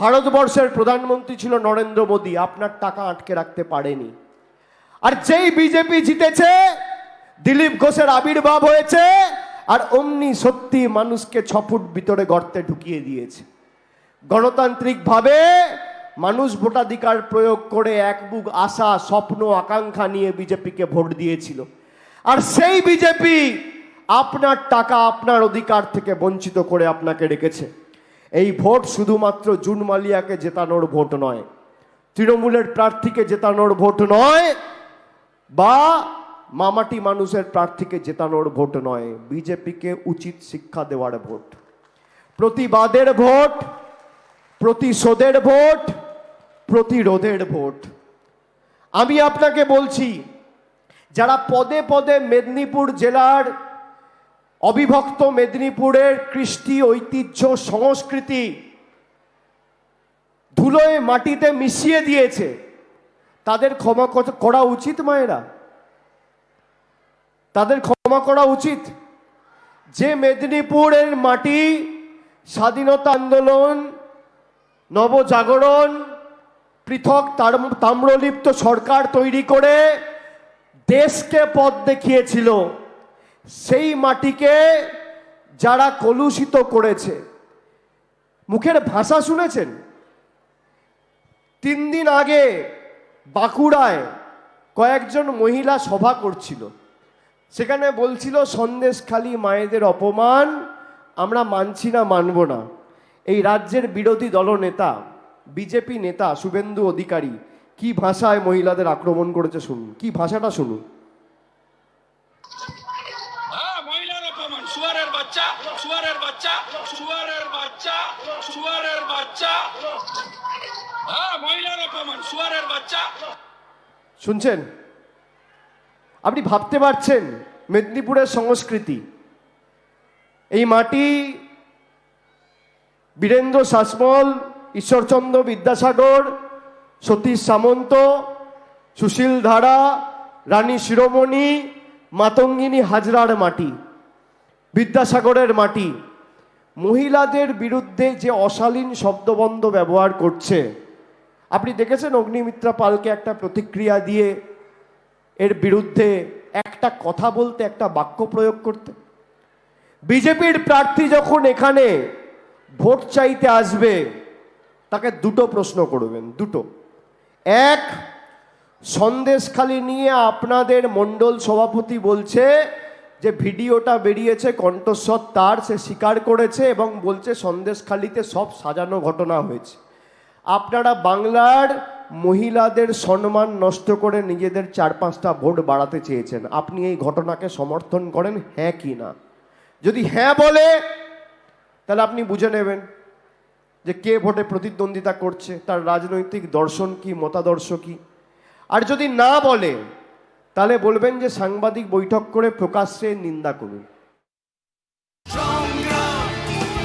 ভারতবর্ষের প্রধানমন্ত্রী ছিল নরেন্দ্র মোদী, আপনার টাকা আটকে রাখতে পারেনি। আর যেই বিজেপি জিতেছে, দিলীপ ঘোষের আবির্ভাব হয়েছে, আর অমনি সত্যি মানুষকে 6 ফুট ভিতরে গর্তে ঢুকিয়ে দিয়েছে। গণতান্ত্রিকভাবে মানুষ ভোটাধিকার প্রয়োগ করে এক বুক আশা, স্বপ্ন, আকাঙ্ক্ষা নিয়ে বিজেপিকে ভোট দিয়েছিল। আর সেই বিজেপি আপনার টাকা, আপনার অধিকার থেকে বঞ্চিত করে আপনাকে রেখেছে। এই ভোট শুধুমাত্র জুন মালিয়াকে জেতানোর ভোট নয়, তৃণমূলের প্রার্থীকে জেতানোর ভোট নয়, বা মামাটি মানুষের প্রার্থীকে জেতানোর ভোট নয়, বিজেপিকে উচিত শিক্ষা দেওয়ার ভোট, প্রতিবাদের ভোট, প্রতিশোধের ভোট, প্রতিরোধের ভোট। আমি আপনাকে বলছি, যারা পদে পদে মেদিনীপুর জেলার, অবিভক্ত মেদিনীপুরের কৃষ্টি, ঐতিহ্য, সংস্কৃতি ধুলোয় মাটিতে মিশিয়ে দিয়েছে, তাদের ক্ষমা করা উচিত। মায়েরা, তাদের ক্ষমা করা উচিত। যে মেদিনীপুরের মাটি স্বাধীনতা আন্দোলন, নবজাগরণ, পৃথক তাম্রলিপ্ত সরকার তৈরি করে দেশকে পথ দেখিয়েছিল, সেই মাটিকে যারা কলুষিত করেছে, মুখের ভাষা শুনেছেন? 3 দিন আগে বাঁকুড়ায় কয়েকজন মহিলা সভা করছিল, সেখানে বলছিল সন্দেশখালী মায়েদের অপমান আমরা মানছি না, মানব না। এই রাজ্যের বিরোধী দলনেতা, বিজেপি নেতা শুভেন্দু অধিকারী কি ভাষায় মহিলাদের আক্রমণ করেছে শুনুন, কি ভাষাটা শুনুন। মহিলার অপমান, শুয়ারের বাচ্চা, শুয়ারের বাচ্চা, শুয়ারের বাচ্চা, শুয়ারের বাচ্চা, মহিলার অপমান, শুয়ারের বাচ্চা। শুনছেন? আপনি ভাবতে পারছেন মেদিনীপুরের সংস্কৃতি, এই মাটি বীরেন্দ্র শাসমল, ঈশ্বরচন্দ্র বিদ্যাসাগর, সতীশ সামন্ত, সুশীল ধারা, রানী শিরোমণি, মাতঙ্গিনী হাজরার মাটি, বিদ্যাসাগরের মাটি। মহিলাদের বিরুদ্ধে যে অশালীন শব্দবন্ধ ব্যবহার করছে, আপনি দেখেছেন অগ্নিমিত্রা পালকে একটা প্রতিক্রিয়া দিয়ে এর বিরুদ্ধে একটা কথা বলতে, একটা বাক্য প্রয়োগ করতে? বিজেপির প্রার্থী যখন এখানে ভোট চাইতে আসবে, তাকে 2টো প্রশ্ন করবেন, 2টো। এক, সন্দেশখালী নিয়ে আপনাদের মণ্ডল সভাপতি বলছে যে ভিডিওটা বেরিয়েছে কণ্ঠস্বর তার, সে স্বীকার করেছে এবং বলছে সন্দেশখালীতে সব সাজানো ঘটনা হয়েছে। আপনারা বাংলার মহিলাদের সম্মান নষ্ট করে নিজেদের 4-5টা ভোট বাড়াতে চেয়েছেন। আপনি এই ঘটনাকে সমর্থন করেন, হ্যাঁ কি না? যদি হ্যাঁ বলে, তাহলে আপনি বুঝে নেবেন যে কে ভোটে প্রতিদ্বন্দ্বিতা করছে, তার রাজনৈতিক দর্শন কি, মতাদর্শ কি। আর যদি না বলে, তাহলে বলবেন যে সাংবাদিক বৈঠক করে প্রকাশ্যে নিন্দা করুন।